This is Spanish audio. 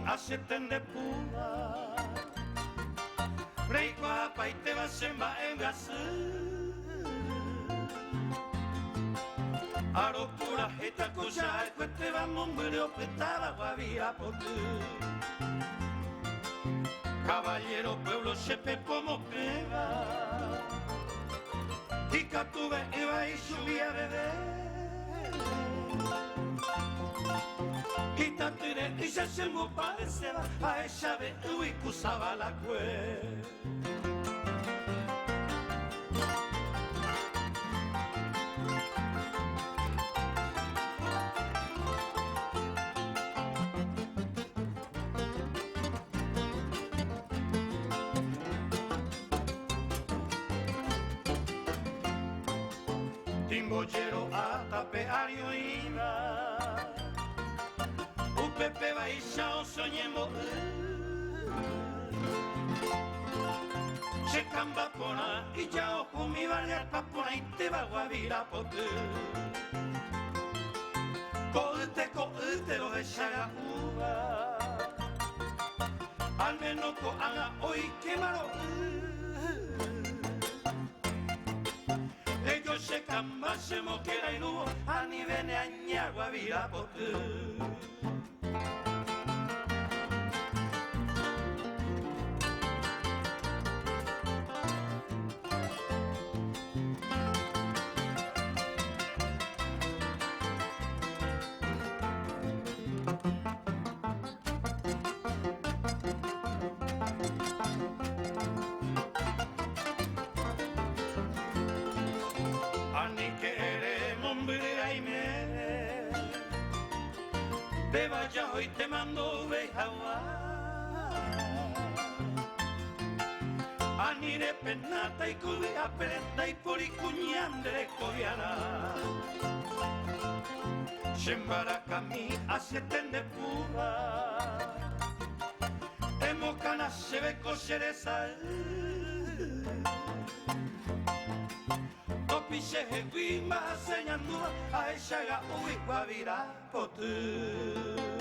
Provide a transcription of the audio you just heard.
asieten de puma Reikoa paite basen engazu Aropura etako jaeko ete bamongure opetaba guabira potu Caballero pueblo sepe como pega Ikatube iba y subía bebé Itatire y se sembo pareceba A ella ve uikusaba la cue Timboyero atapeario iba Upepe baixao soñemo Checamba pona y ya mi valia papona y te va guavira pote Colte lo de Shaga uva Al menos co haga hoy quemaro Ellos se cambasemos que era inubo a ni vene añagua vira pote Ani queremos me Te vaya hoy te mando bejawa Ani de penata y cubia prenda y por y cuñandre coviana Shembara cami asieten de pura Emo cana se ve cochereza Topiche guima señandua a ella ga uikwa vira potu